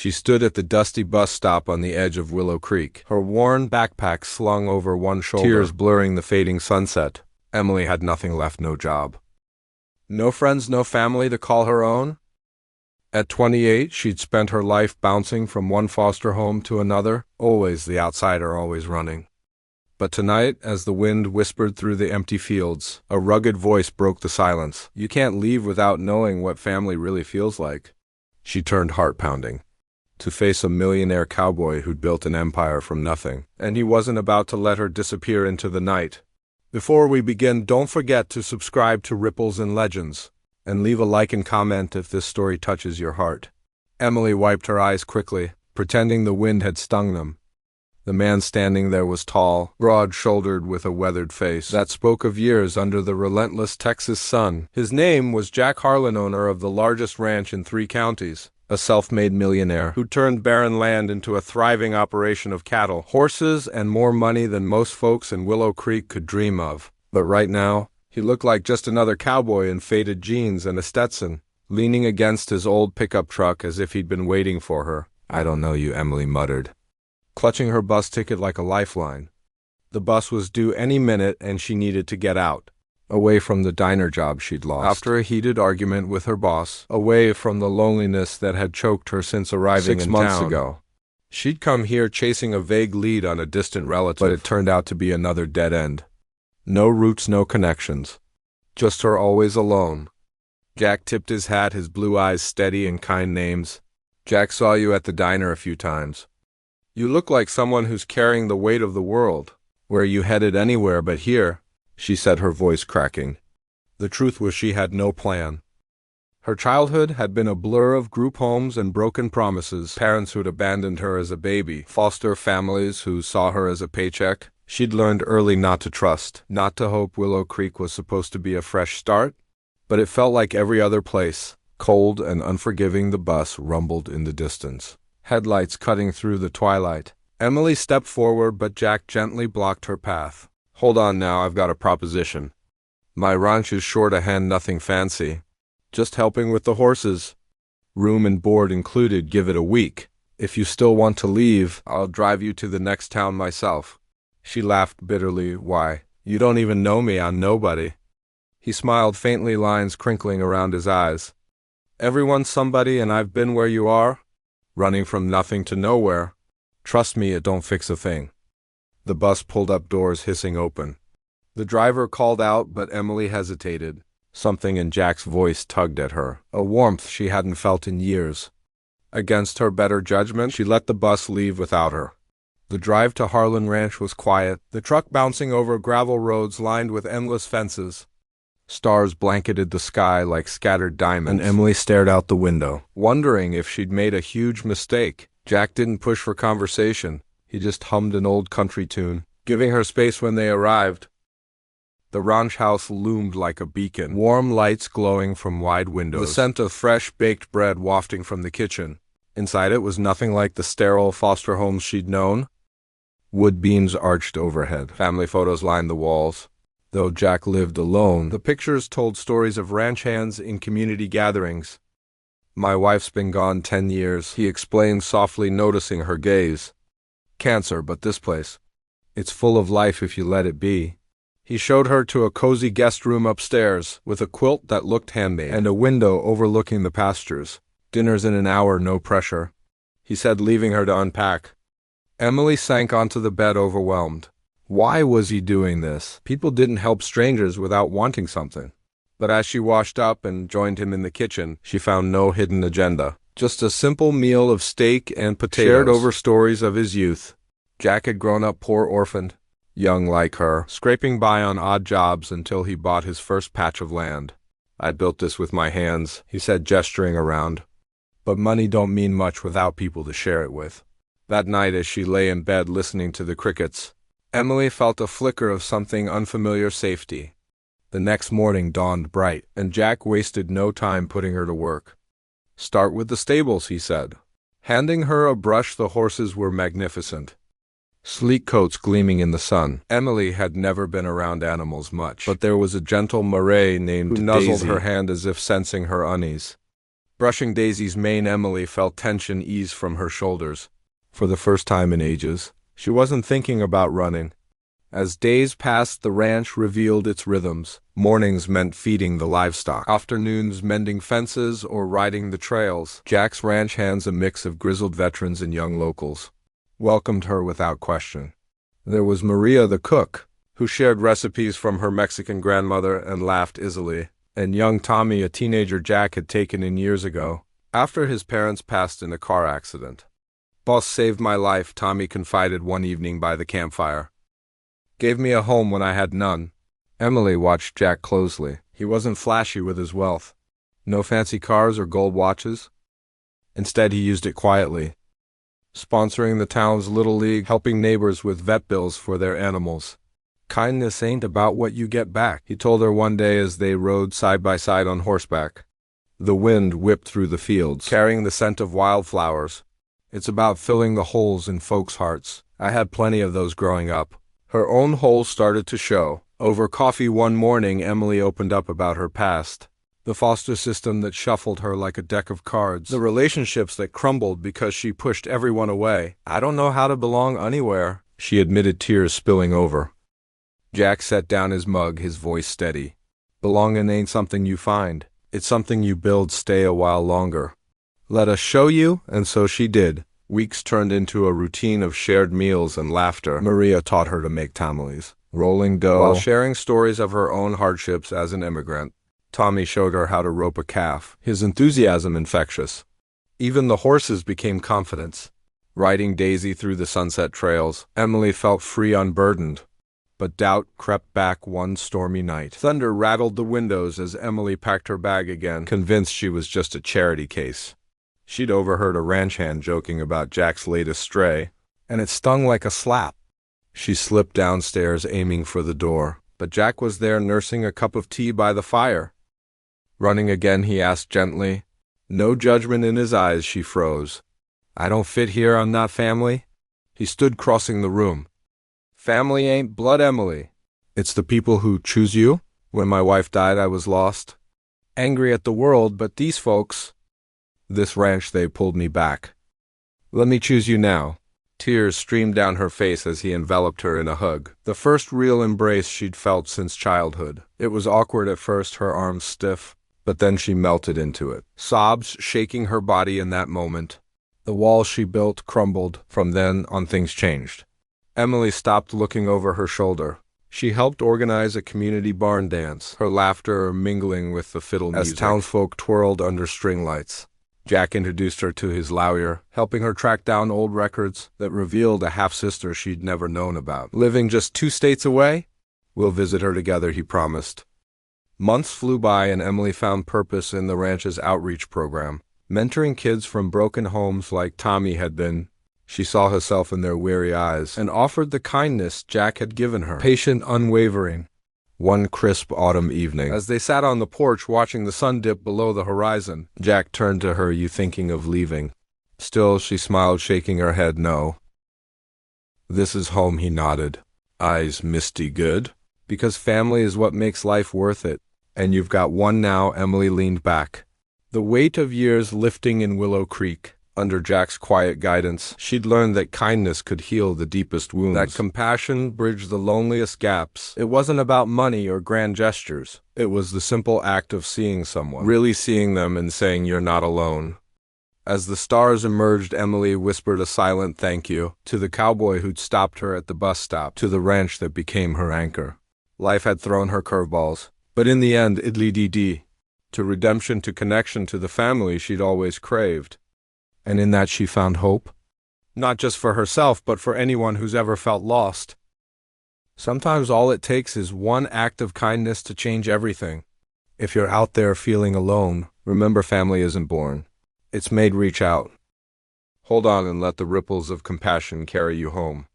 She stood at the dusty bus stop on the edge of Willow Creek, her worn backpack slung over one shoulder, tears blurring the fading sunset. Emily had nothing left, no job. No friends, no family to call her own. At 28, she'd spent her life bouncing from one foster home to another, always the outsider, always running. But tonight, as the wind whispered through the empty fields, a rugged voice broke the silence. You can't leave without knowing what family really feels like. She turned heart-pounding to face a millionaire cowboy who'd built an empire from nothing, and he wasn't about to let her disappear into the night. Before we begin, don't forget to subscribe to Ripples and Legends, and leave a like and comment if this story touches your heart. Emily wiped her eyes quickly, pretending the wind had stung them. The man standing there was tall, broad-shouldered, with a weathered face that spoke of years under the relentless Texas sun. His name was Jack Harlan, owner of the largest ranch in 3 counties, a self-made millionaire who turned barren land into a thriving operation of cattle, horses, and more money than most folks in Willow Creek could dream of. But right now, he looked like just another cowboy in faded jeans and a Stetson, leaning against his old pickup truck as if he'd been waiting for her. I don't know you, Emily muttered, clutching her bus ticket like a lifeline. The bus was due any minute and she needed to get out, away from the diner job she'd lost after a heated argument with her boss, away from the loneliness that had choked her since arriving 6 months ago. She'd come here chasing a vague lead on a distant relative, but it turned out to be another dead end. No roots, no connections. Just her always alone. Jack tipped his hat, his blue eyes steady and kind. Names. Jack saw you at the diner a few times. You look like someone who's carrying the weight of the world. Where you headed? Anywhere but here, she said, her voice cracking. The truth was she had no plan. Her childhood had been a blur of group homes and broken promises, parents who'd abandoned her as a baby, foster families who saw her as a paycheck. She'd learned early not to trust, not to hope. Willow Creek was supposed to be a fresh start, but it felt like every other place. Cold and unforgiving, the bus rumbled in the distance, headlights cutting through the twilight. Emily stepped forward, but Jack gently blocked her path. Hold on now, I've got a proposition. My ranch is short a hand, nothing fancy. Just helping with the horses. Room and board included, give it a week. If you still want to leave, I'll drive you to the next town myself. She laughed bitterly. Why, you don't even know me, I'm nobody. He smiled faintly, lines crinkling around his eyes. Everyone's somebody, and I've been where you are, running from nothing to nowhere. Trust me, it don't fix a thing. The bus pulled up, doors hissing open. The driver called out, but Emily hesitated. Something in Jack's voice tugged at her, a warmth she hadn't felt in years. Against her better judgment, she let the bus leave without her. The drive to Harlan Ranch was quiet, the truck bouncing over gravel roads lined with endless fences. Stars blanketed the sky like scattered diamonds, and Emily stared out the window, wondering if she'd made a huge mistake. Jack didn't push for conversation. He just hummed an old country tune, giving her space when they arrived. The ranch house loomed like a beacon, warm lights glowing from wide windows, the scent of fresh baked bread wafting from the kitchen. Inside it was nothing like the sterile foster homes she'd known. Wood beams arched overhead. Family photos lined the walls. Though Jack lived alone, the pictures told stories of ranch hands in community gatherings. My wife's been gone 10 years, he explained softly, noticing her gaze. Cancer, but this place, it's full of life if you let it be. He showed her to a cozy guest room upstairs, with a quilt that looked handmade, and a window overlooking the pastures. Dinner's in an hour, no pressure, he said, leaving her to unpack. Emily sank onto the bed, overwhelmed. Why was he doing this? People didn't help strangers without wanting something. But as she washed up and joined him in the kitchen, she found no hidden agenda. Just a simple meal of steak and potatoes, shared over stories of his youth. Jack had grown up poor, orphaned, young like her, scraping by on odd jobs until he bought his first patch of land. I built this with my hands, he said, gesturing around. But money don't mean much without people to share it with. That night, as she lay in bed listening to the crickets, Emily felt a flicker of something unfamiliar, safety. The next morning dawned bright, and Jack wasted no time putting her to work. Start with the stables, he said, handing her a brush. The horses were magnificent, sleek coats gleaming in the sun. Emily had never been around animals much, but there was a gentle Marais named who nuzzled her hand as if sensing her unease. Brushing Daisy's mane, Emily felt tension ease from her shoulders. For the first time in ages, she wasn't thinking about running. As days passed, the ranch revealed its rhythms. Mornings meant feeding the livestock. Afternoons, mending fences or riding the trails. Jack's ranch hands, a mix of grizzled veterans and young locals, welcomed her without question. There was Maria the cook, who shared recipes from her Mexican grandmother and laughed easily, and young Tommy, a teenager Jack had taken in years ago, after his parents passed in a car accident. "Boss saved my life," Tommy confided one evening by the campfire. "Gave me a home when I had none." Emily watched Jack closely. He wasn't flashy with his wealth. No fancy cars or gold watches. Instead, he used it quietly, sponsoring the town's little league, helping neighbors with vet bills for their animals. "Kindness ain't about what you get back," he told her one day as they rode side by side on horseback. The wind whipped through the fields, carrying the scent of wildflowers. "It's about filling the holes in folks' hearts. I had plenty of those growing up." Her own holes started to show. Over coffee one morning, Emily opened up about her past. The foster system that shuffled her like a deck of cards. The relationships that crumbled because she pushed everyone away. "I don't know how to belong anywhere," she admitted, tears spilling over. Jack set down his mug, his voice steady. "Belonging ain't something you find. It's something you build. Stay a while longer. Let us show you." And so she did. Weeks turned into a routine of shared meals and laughter. Maria taught her to make tamales, rolling dough, while sharing stories of her own hardships as an immigrant. Tommy showed her how to rope a calf, his enthusiasm infectious. Even the horses became confidants. Riding Daisy through the sunset trails, Emily felt free, unburdened. But doubt crept back one stormy night. Thunder rattled the windows as Emily packed her bag again, convinced she was just a charity case. She'd overheard a ranch hand joking about Jack's latest stray, and it stung like a slap. She slipped downstairs, aiming for the door, but Jack was there nursing a cup of tea by the fire. "Running again?" he asked gently. No judgment in his eyes. She froze. "I don't fit here. I'm not family." He stood crossing the room. "Family ain't blood, Emily. It's the people who choose you. When my wife died, I was lost, angry at the world, but these folks, this ranch, they pulled me back. Let me choose you now." Tears streamed down her face as he enveloped her in a hug. The first real embrace she'd felt since childhood. It was awkward at first, her arms stiff, but then she melted into it, sobs shaking her body in that moment. The walls she built crumbled. From then on, things changed. Emily stopped looking over her shoulder. She helped organize a community barn dance, her laughter mingling with the fiddle music as townsfolk twirled under string lights. Jack introduced her to his lawyer, helping her track down old records that revealed a half-sister she'd never known about. Living just 2 states away? "We'll visit her together," he promised. Months flew by and Emily found purpose in the ranch's outreach program, mentoring kids from broken homes like Tommy had been. She saw herself in their weary eyes and offered the kindness Jack had given her, patient, unwavering. One crisp autumn evening, as they sat on the porch watching the sun dip below the horizon, Jack turned to her. "You thinking of leaving?" Still, she smiled, shaking her head no. "This is home," he nodded, eyes misty. "Good? Because family is what makes life worth it. And you've got one now." Emily leaned back, the weight of years lifting in Willow Creek. Under Jack's quiet guidance, she'd learned that kindness could heal the deepest wounds, that compassion bridged the loneliest gaps. It wasn't about money or grand gestures. It was the simple act of seeing someone, really seeing them, and saying, "You're not alone." As the stars emerged, Emily whispered a silent thank you to the cowboy who'd stopped her at the bus stop, to the ranch that became her anchor. Life had thrown her curveballs, but in the end, idly-dee-dee, to redemption, to connection, to the family she'd always craved. And in that she found hope, not just for herself, but for anyone who's ever felt lost. Sometimes all it takes is one act of kindness to change everything. If you're out there feeling alone, remember, family isn't born. It's made. Reach out. Hold on and let the ripples of compassion carry you home.